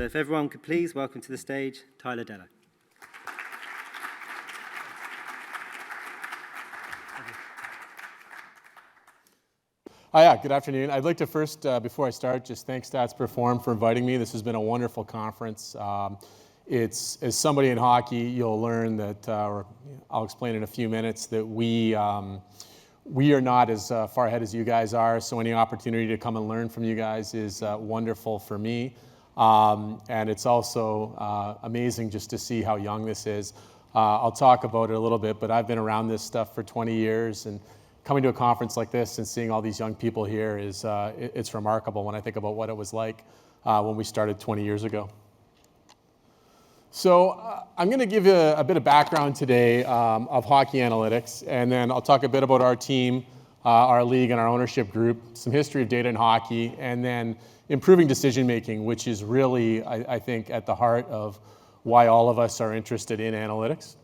So if everyone could please welcome to the stage Tyler Dellow. Hi, good afternoon. I'd like to first, before I start, just thank Stats Perform for inviting me. This has been a wonderful conference. As somebody in hockey, you'll learn that, or I'll explain in a few minutes, that we are not as far ahead as you guys are, so any opportunity to come and learn from you guys is wonderful for me. And it's also amazing just to see how young this is. I'll talk about it a little bit, but I've been around this stuff for 20 years, and coming to a conference like this and seeing all these young people here is it's remarkable when I think about what it was like when we started 20 years ago. So I'm going to give you a bit of background today of hockey analytics, and then I'll talk a bit about our team, our league, and our ownership group, some history of data in hockey, and then improving decision making, which is really, I think, at the heart of why all of us are interested in analytics.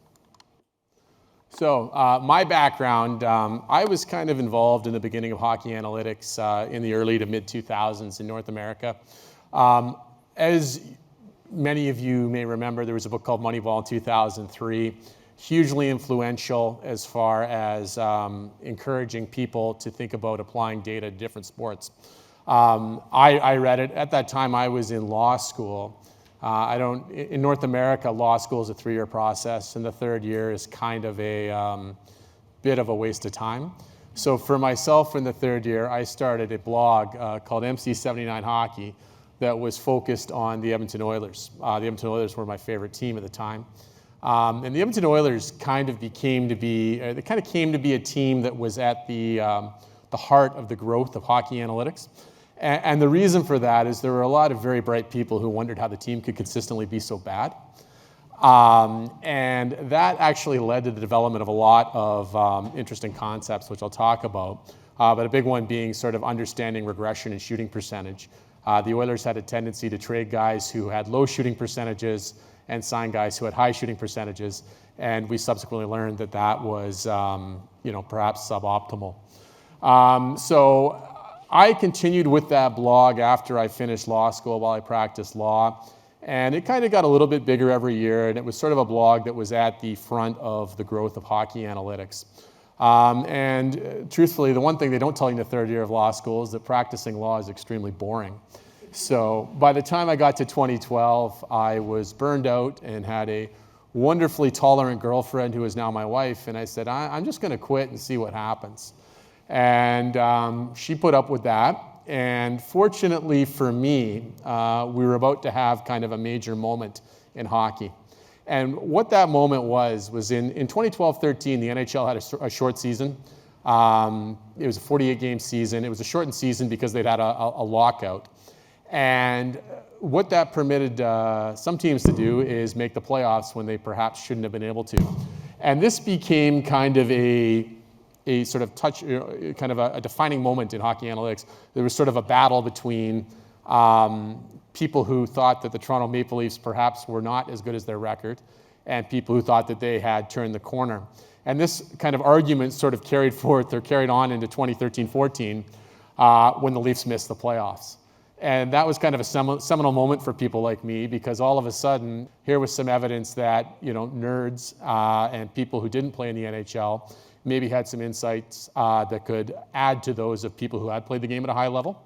So my background, I was kind of involved in the beginning of hockey analytics in the early to mid 2000s in North America. As many of you may remember, there was a book called Moneyball in 2003, hugely influential as far as encouraging people to think about applying data to different sports. I read it. At that time, I was in law school. In North America, law school is a 3-year process, and the third year is kind of a bit of a waste of time. So for myself in the third year, I started a blog called MC79 Hockey that was focused on the Edmonton Oilers. The Edmonton Oilers were my favorite team at the time. And the Edmonton Oilers kind of came to be a team that was at the heart of the growth of hockey analytics. And the reason for that is there were a lot of very bright people who wondered how the team could consistently be so bad. And that actually led to the development of a lot of interesting concepts, which I'll talk about. But a big one being sort of understanding regression and shooting percentage. The Oilers had a tendency to trade guys who had low shooting percentages and sign guys who had high shooting percentages. And we subsequently learned that that was perhaps suboptimal. So I continued with that blog after I finished law school while I practiced law, and it kind of got a little bit bigger every year, and it was sort of a blog that was at the front of the growth of hockey analytics. And truthfully, the one thing they don't tell you in the third year of law school is that practicing law is extremely boring. So by the time I got to 2012, I was burned out and had a wonderfully tolerant girlfriend who is now my wife, and I said, I'm just going to quit and see what happens. And she put up with that. And fortunately for me, we were about to have kind of a major moment in hockey. And what that moment was in 2012-13, the NHL had a short season. It was a 48-game season. It was a shortened season because they'd had a lockout. And what that permitted some teams to do is make the playoffs when they perhaps shouldn't have been able to. And this became kind of a sort of kind of a defining moment in hockey analytics. There was sort of a battle between people who thought that the Toronto Maple Leafs perhaps were not as good as their record, and people who thought that they had turned the corner. And this kind of argument sort of carried on into 2013-14 when the Leafs missed the playoffs. And that was kind of a seminal moment for people like me, because all of a sudden, here was some evidence that nerds and people who didn't play in the NHL maybe had some insights that could add to those of people who had played the game at a high level.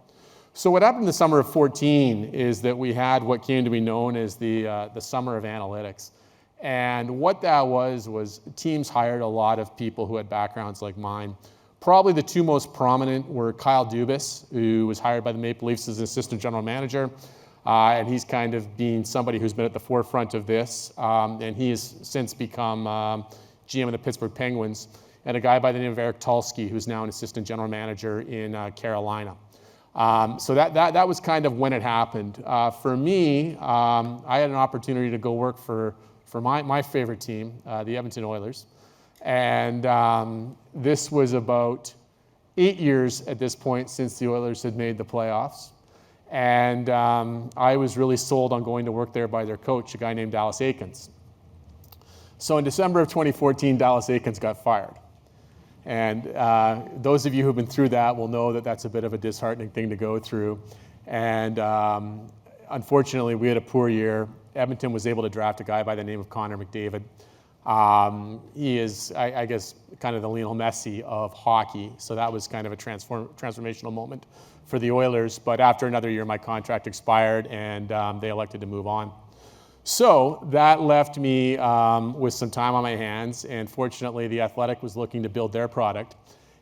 So what happened in the summer of 14 is that we had what came to be known as the summer of analytics. And what that was teams hired a lot of people who had backgrounds like mine. Probably the two most prominent were Kyle Dubas, who was hired by the Maple Leafs as an assistant general manager. And he's kind of been somebody who's been at the forefront of this. And he has since become GM of the Pittsburgh Penguins. And a guy by the name of Eric Tulsky, who's now an assistant general manager in Carolina. So that was kind of when it happened. For me, I had an opportunity to go work for my favorite team, the Edmonton Oilers. And this was about 8 years at this point since the Oilers had made the playoffs. And I was really sold on going to work there by their coach, a guy named Dallas Eakins. So in December of 2014, Dallas Eakins got fired. And those of you who've been through that will know that that's a bit of a disheartening thing to go through. And unfortunately, we had a poor year. Edmonton was able to draft a guy by the name of Connor McDavid. He is, I guess, kind of the Lionel Messi of hockey. So that was kind of a transformational moment for the Oilers. But after another year, my contract expired, and they elected to move on. So that left me with some time on my hands, and fortunately, The Athletic was looking to build their product,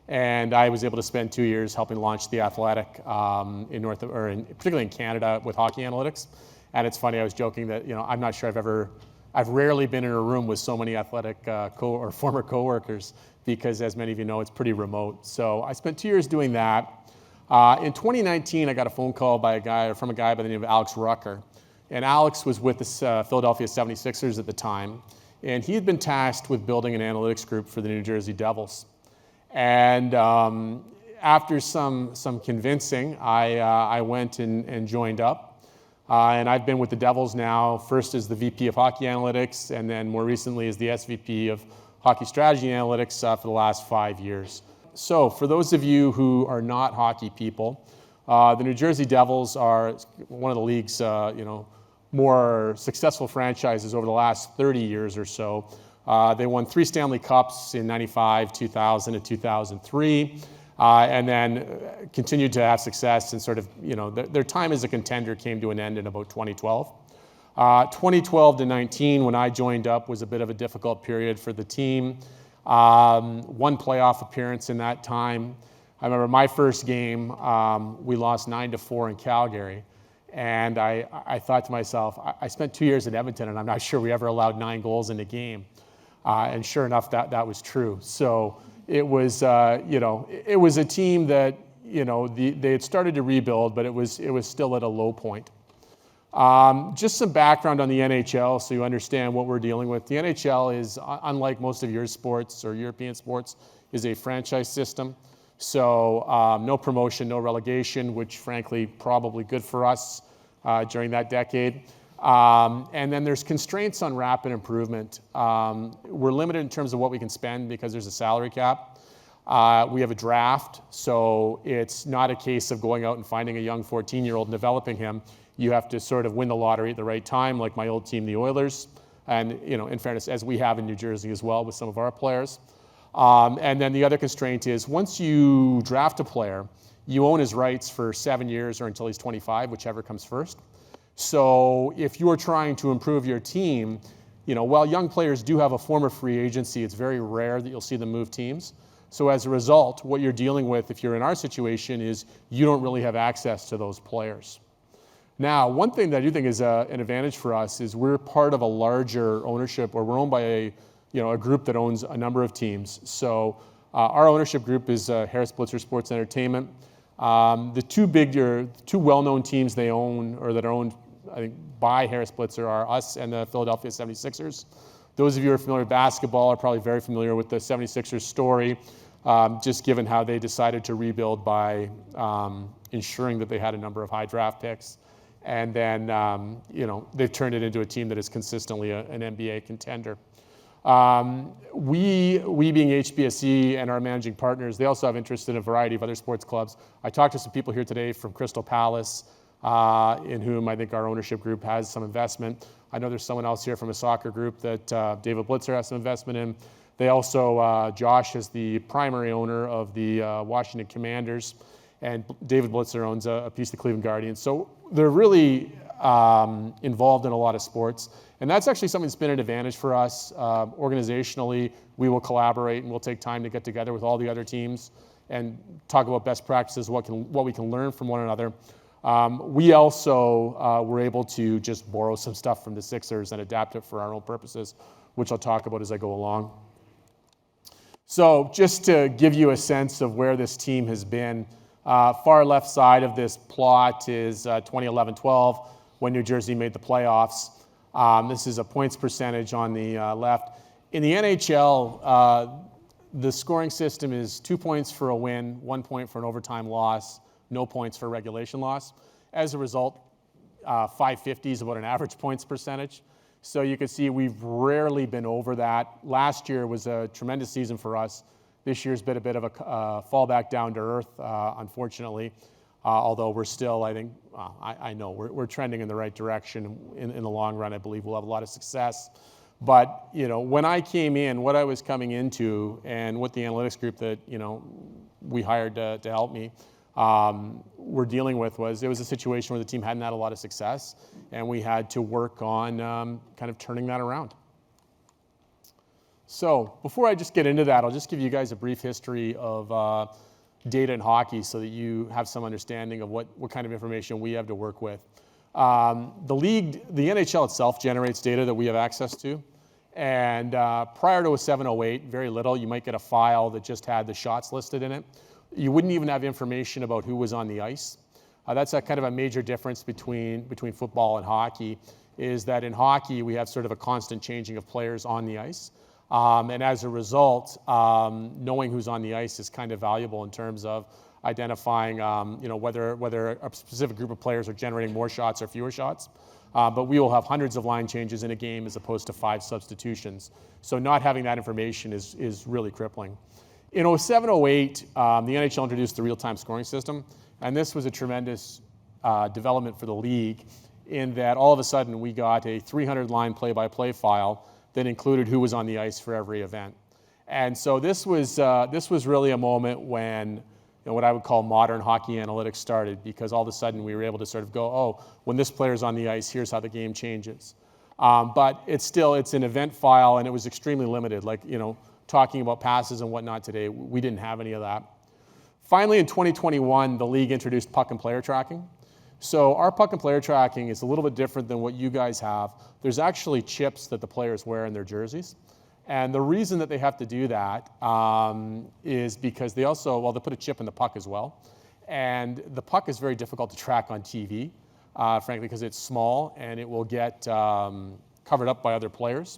and I was able to spend 2 years helping launch The Athletic particularly in Canada with hockey analytics. And it's funny, I was joking that I'm not sure I've rarely been in a room with so many Athletic or former coworkers, because as many of you know, it's pretty remote. So I spent 2 years doing that. In 2019, I got a phone call from a guy by the name of Alex Rucker. And Alex was with the Philadelphia 76ers at the time, and he had been tasked with building an analytics group for the New Jersey Devils. And after some convincing, I went and joined up. And I've been with the Devils now, first as the VP of Hockey Analytics, and then more recently as the SVP of Hockey Strategy Analytics for the last 5 years. So for those of you who are not hockey people, the New Jersey Devils are one of the league's more successful franchises over the last 30 years or so. They won 3 Stanley Cups in 95, 2000, and 2003, and then continued to have success, and sort of, their time as a contender came to an end in about 2012. 2012 to 19, when I joined up, was a bit of a difficult period for the team. 1 playoff appearance in that time. I remember my first game, we lost 9-4 in Calgary. And I thought to myself, I spent 2 years in Edmonton, and I'm not sure we ever allowed 9 goals in a game. And sure enough, that was true. So it was, it was a team that, they had started to rebuild, but it was still at a low point. Just some background on the NHL, so you understand what we're dealing with. The NHL is, unlike most of your sports or European sports, is a franchise system. So no promotion, no relegation, which frankly, probably good for us during that decade. And then there's constraints on rapid improvement. We're limited in terms of what we can spend because there's a salary cap. We have a draft, so it's not a case of going out and finding a young 14-year-old and developing him. You have to sort of win the lottery at the right time, like my old team, the Oilers. And in fairness, as we have in New Jersey as well with some of our players. And then the other constraint is once you draft a player, you own his rights for 7 years or until he's 25, whichever comes first. So if you are trying to improve your team, while young players do have a form of free agency, it's very rare that you'll see them move teams. So as a result, what you're dealing with, if you're in our situation, is you don't really have access to those players. Now, one thing that I do think is an advantage for us is we're part of a larger ownership, or we're owned by a group that owns a number of teams. So our ownership group is Harris Blitzer Sports Entertainment. The two well-known teams they own, or that are owned, I think, by Harris Blitzer, are us and the Philadelphia 76ers. Those of you who are familiar with basketball are probably very familiar with the 76ers story, just given how they decided to rebuild by ensuring that they had a number of high draft picks. And then, they've turned it into a team that is consistently an NBA contender. We being HBSE and our managing partners, they also have interest in a variety of other sports clubs. I talked to some people here today from Crystal Palace, in whom I think our ownership group has some investment. I know there's someone else here from a soccer group that David Blitzer has some investment in. They also, Josh is the primary owner of the Washington Commanders, and David Blitzer owns a piece of the Cleveland Guardians. So they're really involved in a lot of sports. And that's actually something that's been an advantage for us. Organizationally, we will collaborate and we'll take time to get together with all the other teams and talk about best practices, what we can learn from one another. We also were able to just borrow some stuff from the Sixers and adapt it for our own purposes, which I'll talk about as I go along. So just to give you a sense of where this team has been, far left side of this plot is 2011-12, when New Jersey made the playoffs. This is a points percentage on the left. In the NHL, the scoring system is 2 points for a win, 1 point for an overtime loss, no points for regulation loss. As a result, 550 is about an average points percentage. So you can see we've rarely been over that. Last year was a tremendous season for us. This year's been a bit of a fallback down to earth, unfortunately. although we're still, I think, I know we're trending in the right direction. In the long run, I believe we'll have a lot of success. But when I came in, what I was coming into, and what the analytics group that we hired to help me were dealing with was, it was a situation where the team hadn't had a lot of success, and we had to work on kind of turning that around. So before I just get into that, I'll just give you guys a brief history of data in hockey so that you have some understanding of what kind of information we have to work with. The league, the NHL itself generates data that we have access to. And prior to 07-08, very little. You might get a file that just had the shots listed in it. You wouldn't even have information about who was on the ice. That's a kind of a major difference between football and hockey, is that in hockey we have sort of a constant changing of players on the ice. And as a result, knowing who's on the ice is kind of valuable in terms of identifying whether a specific group of players are generating more shots or fewer shots. But we will have hundreds of line changes in a game as opposed to 5 substitutions. So not having that information is really crippling. In 07-08, the NHL introduced the real-time scoring system, and this was a tremendous development for the league, in that all of a sudden we got a 300-line play-by-play file that included who was on the ice for every event. And so this was really a moment when what I would call modern hockey analytics started, because all of a sudden we were able to sort of go, oh, when this player's on the ice, here's how the game changes. But it's an event file, and it was extremely limited. Like, talking about passes and whatnot today, we didn't have any of that. Finally, in 2021, the league introduced puck and player tracking. So our puck and player tracking is a little bit different than what you guys have. There's actually chips that the players wear in their jerseys. And the reason that they have to do that is because they also, they put a chip in the puck as well. And the puck is very difficult to track on TV, frankly, because it's small and it will get covered up by other players.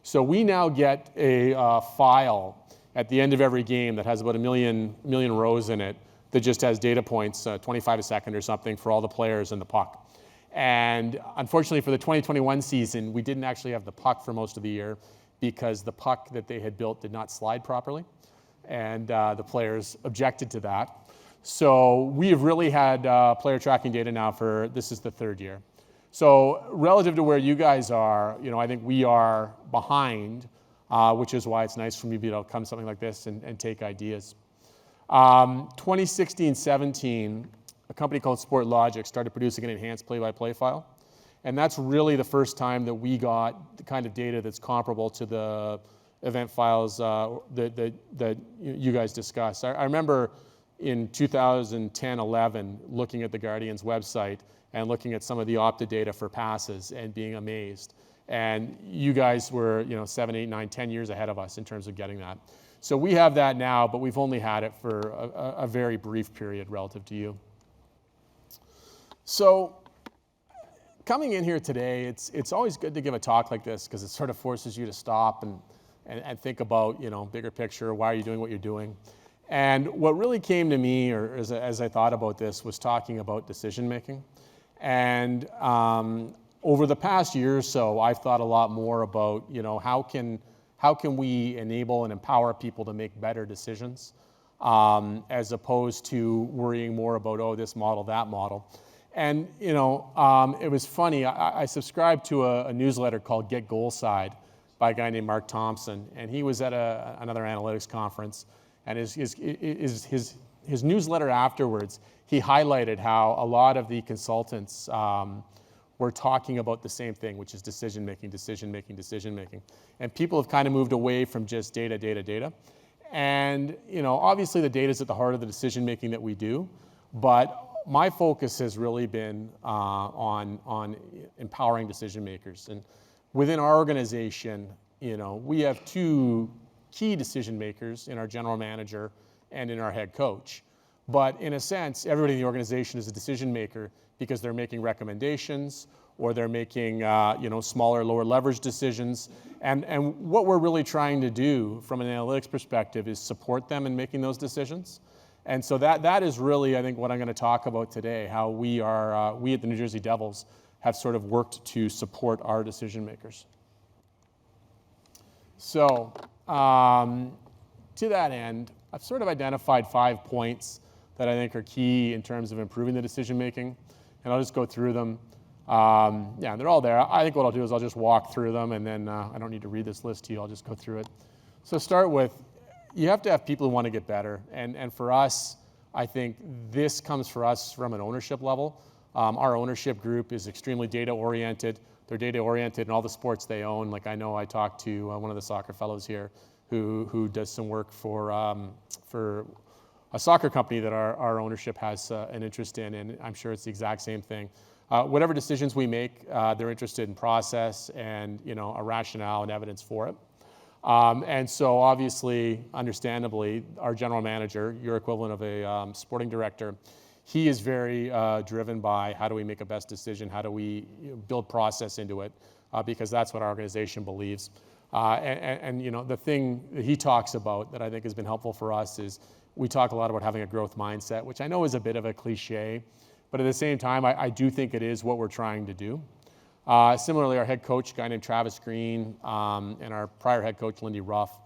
So we now get a file at the end of every game that has about a million rows in it that just has data points, 25 a second or something, for all the players and the puck. And unfortunately for the 2021 season, we didn't actually have the puck for most of the year, because the puck that they had built did not slide properly, and the players objected to that. So we have really had player tracking data now for, this is the 3rd year. So relative to where you guys are, I think we are behind, which is why it's nice for me to be able to come to something like this and take ideas. 2016-17, a company called SportLogic started producing an enhanced play-by-play file. And that's really the first time that we got the kind of data that's comparable to the event files that you guys discussed. I remember in 2010-11 looking at the Guardian's website and looking at some of the Opta data for passes and being amazed. And you guys were 7, 8, 9, 10 years ahead of us in terms of getting that. So we have that now, but we've only had it for a very brief period relative to you. So coming in here today, it's always good to give a talk like this, because it sort of forces you to stop and think about, bigger picture, why are you doing what you're doing? And what really came to me, or as I thought about this, was talking about decision making. And over the past year or so, I've thought a lot more about, how can we enable and empower people to make better decisions, as opposed to worrying more about, oh, this model, that model. And it was funny. I subscribed to a newsletter called Get Goal Side by a guy named Mark Thompson, and he was at another analytics conference. And his newsletter afterwards, he highlighted how a lot of the consultants were talking about the same thing, which is decision making. And people have kind of moved away from just data. And obviously the data is at the heart of the decision making that we do, but my focus has really been on empowering decision makers. And within our organization, we have 2 key decision makers in our general manager and in our head coach. But in a sense, everybody in the organization is a decision maker, because they're making recommendations, or they're making smaller, lower leverage decisions. And what we're really trying to do from an analytics perspective is support them in making those decisions. And so that is really, I think, what I'm going to talk about today, how we at the New Jersey Devils have sort of worked to support our decision makers. So to that end, I've sort of identified 5 points that I think are key in terms of improving the decision making. And I'll just go through them. Yeah, they're all there. I think what I'll do is I'll just walk through them, and then I don't need to read this list to you. I'll just go through it. So start with, you have to have people who want to get better. And for us, I think this comes for us from an ownership level. Our ownership group is extremely data-oriented. They're data-oriented in all the sports they own. Like I know I talked to one of the soccer fellows here who does some work for a soccer company that our ownership has an interest in, and I'm sure it's the exact same thing. Whatever decisions we make, they're interested in process and a rationale and evidence for it. And so obviously, understandably, our general manager, your equivalent of a sporting director, he is very driven by how do we make a best decision, how do we build process into it, because that's what our organization believes. And the thing that he talks about that I think has been helpful for us is we talk a lot about having a growth mindset, which I know is a bit of a cliche, but at the same time, I do think it is what we're trying to do. Similarly, our head coach, a guy named Travis Green, and our prior head coach, Lindy Ruff,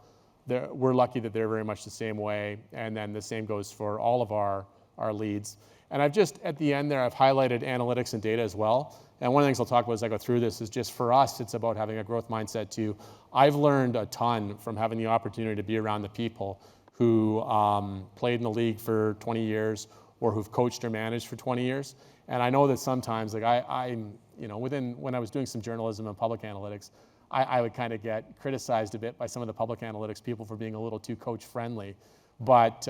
we're lucky that they're very much the same way, and then the same goes for all of our leads. And I've just, at the end there, I've highlighted analytics and data as well. And one of the things I'll talk about as I go through this is just for us, it's about having a growth mindset too. I've learned a ton from having the opportunity to be around the people who played in the league for 20 years or who've coached or managed for 20 years. And I know that sometimes, like when I was doing some journalism and public analytics, I would kind of get criticized a bit by some of the public analytics people for being a little too coach friendly. But,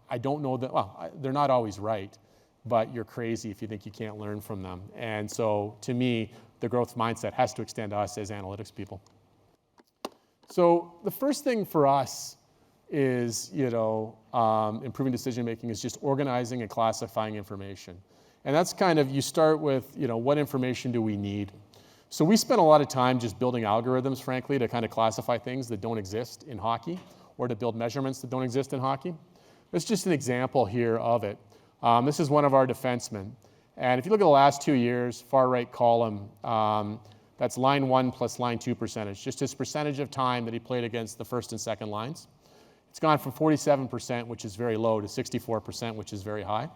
I don't know that, they're not always right, but you're crazy if you think you can't learn from them. And so to me, the growth mindset has to extend to us as analytics people. So the first thing for us is, improving decision making is just organizing and classifying information. And that's kind of, you start with, what information do we need? So we spent a lot of time just building algorithms, frankly, to kind of classify things that don't exist in hockey or to build measurements that don't exist in hockey. That's just an example here of it. This is one of our defensemen. And if you look at the last 2 years, far right column, that's line 1 plus line 2 percentage, just his percentage of time that he played against the first and second lines. It's gone from 47%, which is very low, to 64%, which is very high.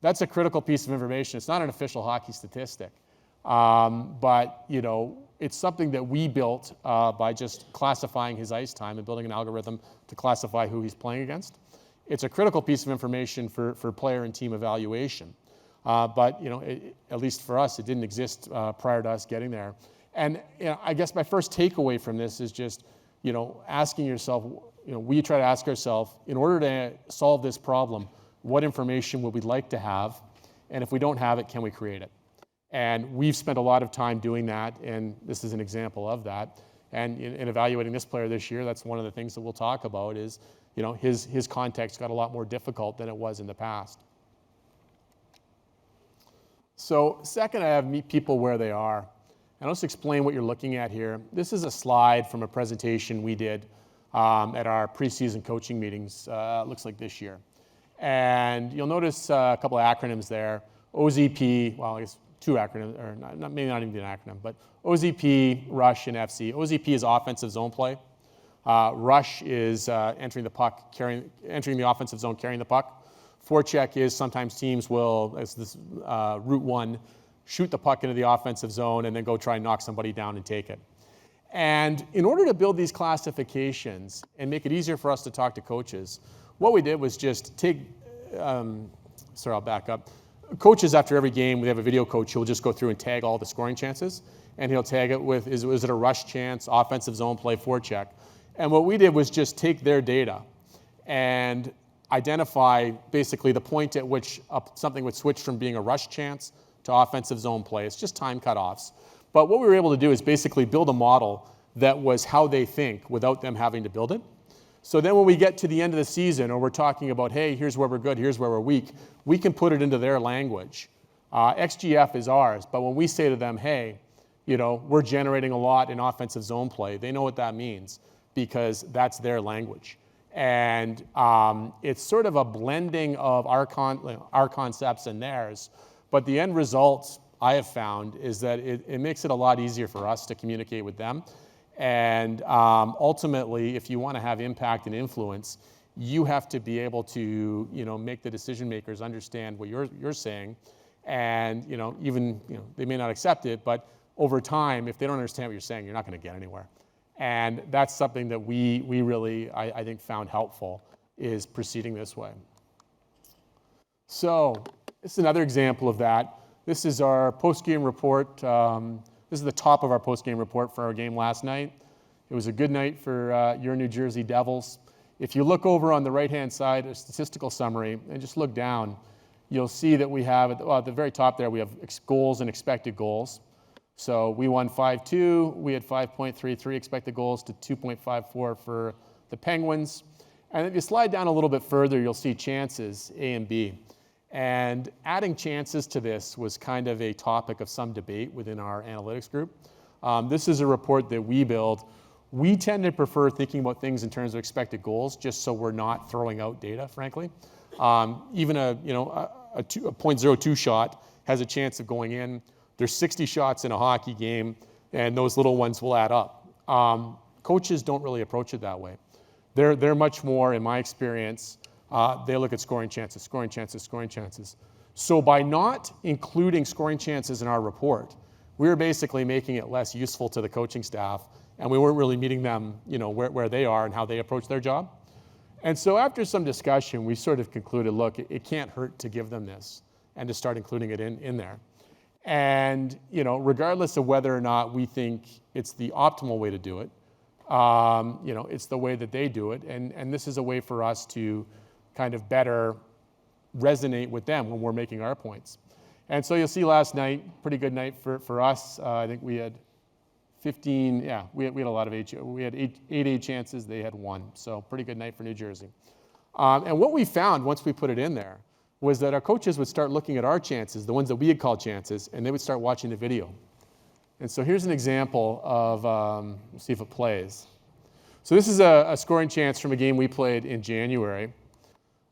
That's a critical piece of information. It's not an official hockey statistic, but it's something that we built by just classifying his ice time and building an algorithm to classify who he's playing against. It's a critical piece of information for player and team evaluation. But at least for us, it didn't exist prior to us getting there. And I guess my first takeaway from this is just, asking yourself, we try to ask ourselves, in order to solve this problem, what information would we like to have? And if we don't have it, can we create it? And we've spent a lot of time doing that, and this is an example of that. And in evaluating this player this year, that's one of the things that we'll talk about is, his context got a lot more difficult than it was in the past. So second, I have meet people where they are. And I'll just explain what you're looking at here. This is a slide from a presentation we did at our preseason coaching meetings, looks like this year. And you'll notice a couple of acronyms there. OZP, well, I guess two acronyms, or maybe not even an acronym, but OZP, Rush, and FC. OZP is offensive zone play. Rush is entering the offensive zone, carrying the puck. Forecheck is sometimes teams will, as this route one, shoot the puck into the offensive zone and then go try and knock somebody down and take it. And in order to build these classifications and make it easier for us to talk to coaches, what we did was just take, I'll back up. Coaches, after every game, we have a video coach who will just go through and tag all the scoring chances. And he'll tag it with, is it a rush chance, offensive zone play, forecheck. And what we did was just take their data and identify basically the point at which something would switch from being a rush chance to offensive zone play. It's just time cutoffs. But what we were able to do is basically build a model that was how they think without them having to build it. So then when we get to the end of the season, or we're talking about, hey, here's where we're good, here's where we're weak, we can put it into their language. XGF is ours, but when we say to them, hey, we're generating a lot in offensive zone play, they know what that means because that's their language. And it's sort of a blending of our concepts and theirs, but the end result I have found is that it makes it a lot easier for us to communicate with them. And ultimately, if you want to have impact and influence, you have to be able to, make the decision makers understand what you're saying, and even they may not accept it, but over time, if they don't understand what you're saying, you're not going to get anywhere. And that's something that we really, I think, found helpful, is proceeding this way. So this is another example of that. This is our post-game report. This is the top of our post-game report for our game last night. It was a good night for your New Jersey Devils. If you look over on the right-hand side, a statistical summary, and just look down, you'll see that we have, at the very top there, we have goals and expected goals. So we won 5-2. We had 5.33 expected goals to 2.54 for the Penguins. And if you slide down a little bit further, you'll see chances, A and B. And adding chances to this was kind of a topic of some debate within our analytics group. This is a report that we build. We tend to prefer thinking about things in terms of expected goals, just so we're not throwing out data, frankly. Even a .02 shot has a chance of going in. There's 60 shots in a hockey game, and those little ones will add up. Coaches don't really approach it that way. They're much more, in my experience, they look at scoring chances, scoring chances, scoring chances. So by not including scoring chances in our report, we were basically making it less useful to the coaching staff, and we weren't really meeting them, where they are and how they approach their job. And so after some discussion, we sort of concluded, look, it can't hurt to give them this and to start including it in there. And regardless of whether or not we think it's the optimal way to do it, it's the way that they do it, and this is a way for us to kind of better resonate with them when we're making our points. And so you'll see last night, pretty good night for us. I think we had 15, we had a lot of we had eight chances, they had 1. So pretty good night for New Jersey. And what we found once we put it in there was that our coaches would start looking at our chances, the ones that we had called chances, and they would start watching the video. And so here's an example of, let's see if it plays. So this is a scoring chance from a game we played in January.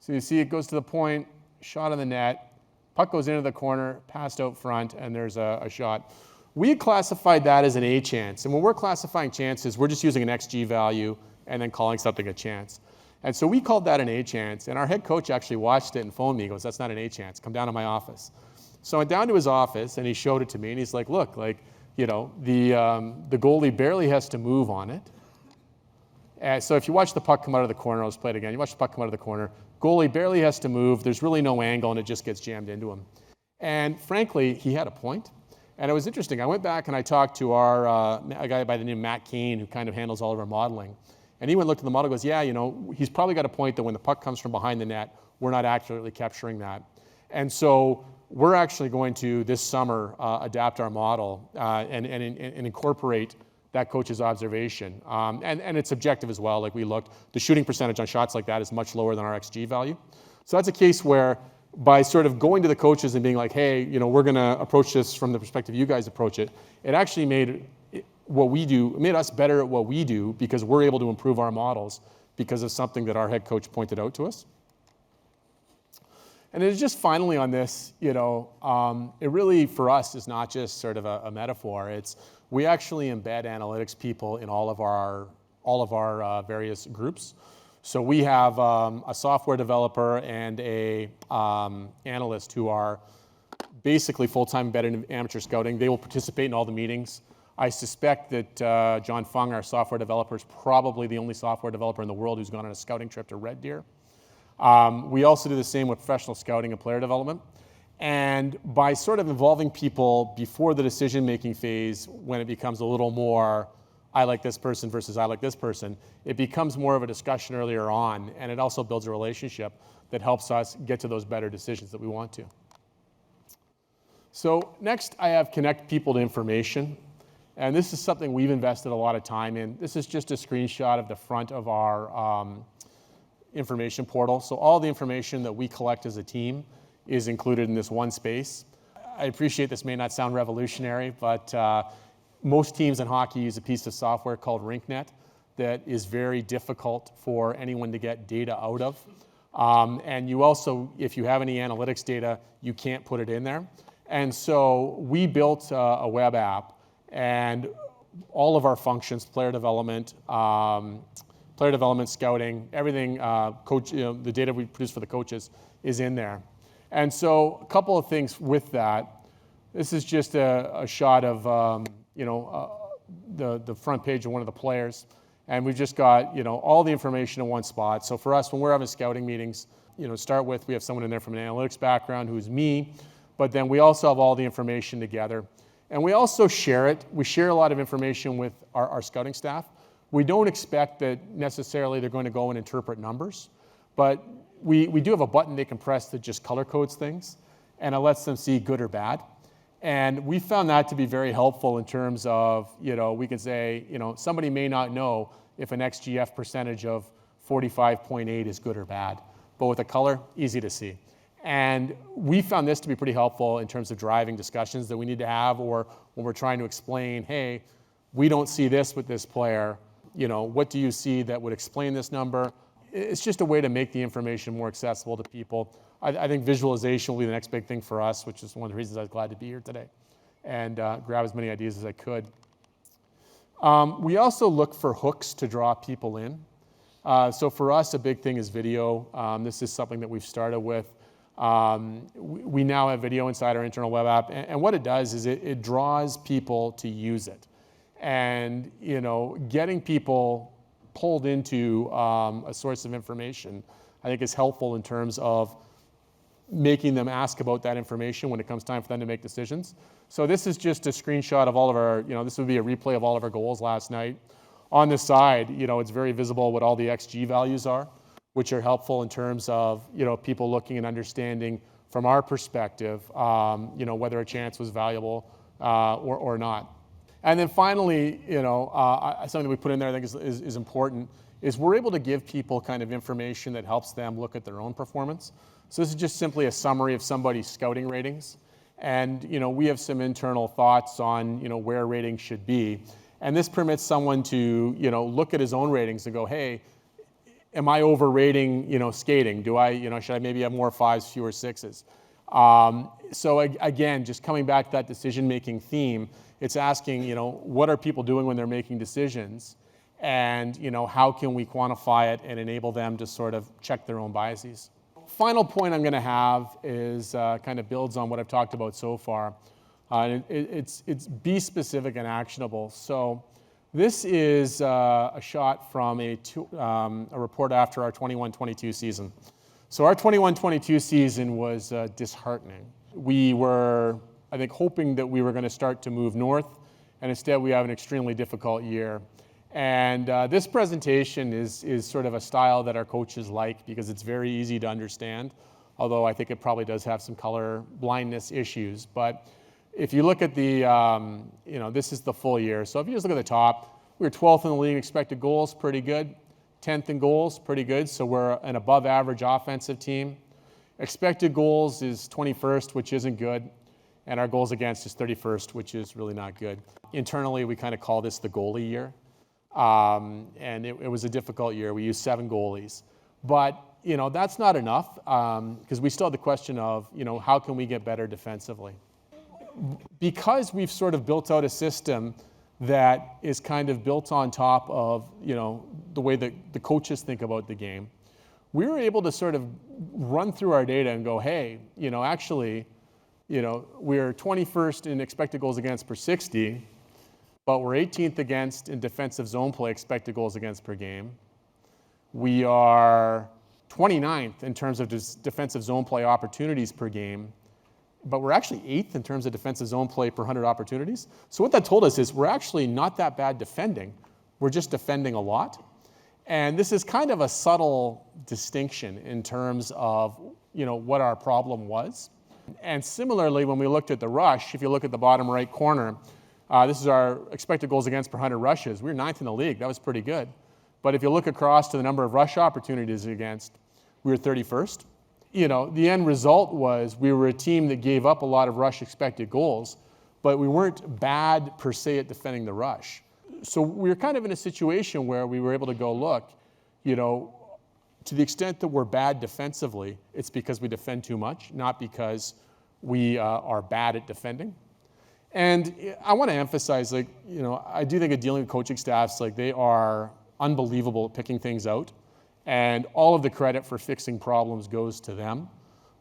So you see it goes to the point, shot on the net, puck goes into the corner, passed out front, and there's a shot. We classified that as an A chance. And when we're classifying chances, we're just using an XG value and then calling something a chance. And so we called that an A chance. And our head coach actually watched it and phoned me. He goes, that's not an A chance. Come down to my office. So I went down to his office, and he showed it to me. And he's like, look, the goalie barely has to move on it. And so if you watch the puck come out of the corner, I'll just play it again. You watch the puck come out of the corner. Goalie barely has to move. There's really no angle, and it just gets jammed into him. And frankly, he had a point. And it was interesting. I went back and I talked to a guy by the name of Matt Kane, who kind of handles all of our modeling. And he went and looked at the model and goes, yeah, he's probably got a point that when the puck comes from behind the net, we're not accurately capturing that. And so we're actually going to, this summer, adapt our model and incorporate that coach's observation. And it's objective as well. Like we looked, the shooting percentage on shots like that is much lower than our XG value. So that's a case where by sort of going to the coaches and being like, hey, we're going to approach this from the perspective you guys approach it, it actually made us better at what we do, because we're able to improve our models because of something that our head coach pointed out to us. And it's just finally on this, it really for us is not just sort of a metaphor. It's we actually embed analytics people in all of our various groups. So we have a software developer and a analyst who are basically full-time embedded in amateur scouting. They will participate in all the meetings. I suspect that John Fung, our software developer, is probably the only software developer in the world who's gone on a scouting trip to Red Deer. We also do the same with professional scouting and player development. And by sort of involving people before the decision-making phase, when it becomes a little more, I like this person versus I like this person, it becomes more of a discussion earlier on, and it also builds a relationship that helps us get to those better decisions that we want to. So next, I have connect people to information. And this is something we've invested a lot of time in. This is just a screenshot of the front of our information portal. So all the information that we collect as a team is included in this one space. I appreciate this may not sound revolutionary, but most teams in hockey use a piece of software called RinkNet that is very difficult for anyone to get data out of. And you also, if you have any analytics data, you can't put it in there. And so we built a web app, and all of our functions, player development, player development, scouting, everything, the data we produce for the coaches is in there. And so a couple of things with that. This is just a shot of the front page of one of the players, and we've just got all the information in one spot. So for us, when we're having scouting meetings, start with, we have someone in there from an analytics background who's me, but then we also have all the information together. And we also share it. We share a lot of information with our scouting staff. We don't expect that necessarily they're going to go and interpret numbers, but we do have a button they can press that just color codes things, and it lets them see good or bad. And we found that to be very helpful in terms of, we can say, somebody may not know if an XGF percentage of 45.8 is good or bad, but with a color, easy to see. And we found this to be pretty helpful in terms of driving discussions that we need to have, or when we're trying to explain, hey, we don't see this with this player. What do you see that would explain this number? It's just a way to make the information more accessible to people. I think visualization will be the next big thing for us, which is one of the reasons I was glad to be here today and grab as many ideas as I could. We also look for hooks to draw people in. So for us, a big thing is video. This is something that we've started with. We now have video inside our internal web app, and what it does is it draws people to use it. And getting people pulled into a source of information, I think is helpful in terms of making them ask about that information when it comes time for them to make decisions. So this is just a screenshot of all of our, this would be a replay of all of our goals last night. On the side, it's very visible what all the XG values are, which are helpful in terms of, people looking and understanding from our perspective, whether a chance was valuable or not. And then finally, something we put in there I think is important, is we're able to give people kind of information that helps them look at their own performance. So this is just simply a summary of somebody's scouting ratings. And we have some internal thoughts on where ratings should be. And this permits someone to look at his own ratings and go, hey, am I overrating skating? Do I should I maybe have more 5s, fewer 6s? So again, just coming back to that decision-making theme, it's asking what are people doing when they're making decisions, and how can we quantify it and enable them to sort of check their own biases. Final point I'm going to have is kind of builds on what I've talked about so far. It's be specific and actionable. So this is a shot from a report after our 21-22 season. So our 21-22 season was disheartening. We were, I think, hoping that we were going to start to move north, and instead we have an extremely difficult year. And this presentation is sort of a style that our coaches like because it's very easy to understand, although I think it probably does have some color blindness issues. But if you look at the, this is the full year. So if you just look at the top, we were 12th in the league in expected goals, pretty good. 10th in goals, pretty good. So we're an above average offensive team. Expected goals is 21st, which isn't good. And our goals against is 31st, which is really not good. Internally, we kind of call this the goalie year. And it was a difficult year. We used 7 goalies. But, that's not enough because we still have the question of, how can we get better defensively? Because we've sort of built out a system that is kind of built on top of, the way that the coaches think about the game, we were able to sort of run through our data and go, hey, actually, we're 21st in expected goals against per 60, but we're 18th against in defensive zone play expected goals against per game. We are 29th in terms of defensive zone play opportunities per game, but we're actually 8th in terms of defensive zone play per 100 opportunities. So what that told us is we're actually not that bad defending. We're just defending a lot. And this is kind of a subtle distinction in terms of, what our problem was. And similarly, when we looked at the rush, if you look at the bottom right corner, this is our expected goals against per 100 rushes. We were 9th in the league. That was pretty good. But if you look across to the number of rush opportunities against, we were 31st. The end result was we were a team that gave up a lot of rush expected goals, but we weren't bad per se at defending the rush. So we were kind of in a situation where we were able to go, look, to the extent that we're bad defensively, it's because we defend too much, not because we are bad at defending. And I want to emphasize, I do think of dealing with coaching staffs, they are unbelievable at picking things out, and all of the credit for fixing problems goes to them.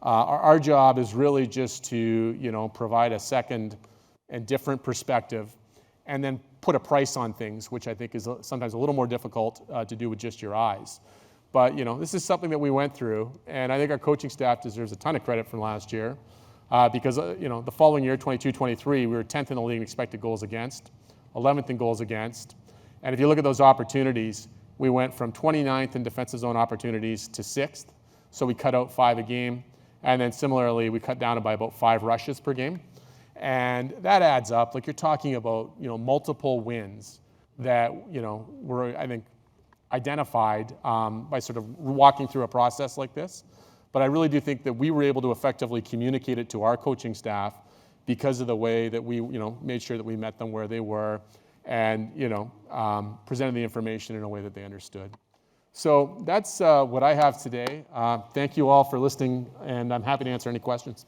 Our job is really just to, provide a second and different perspective, and then put a price on things, which I think is sometimes a little more difficult to do with just your eyes. But this is something that we went through, and I think our coaching staff deserves a ton of credit from last year, because the following year, 22-23, we were 10th in the league in expected goals against, 11th in goals against, and if you look at those opportunities, we went from 29th in defensive zone opportunities to 6th, so we cut out 5 a game, and then similarly, we cut down by about 5 rushes per game. And that adds up. Like, you're talking about, multiple wins that, were, I think, identified by sort of walking through a process like this. But I really do think that we were able to effectively communicate it to our coaching staff because of the way that we, made sure that we met them where they were and, presented the information in a way that they understood. So that's what I have today. Thank you all for listening, and I'm happy to answer any questions.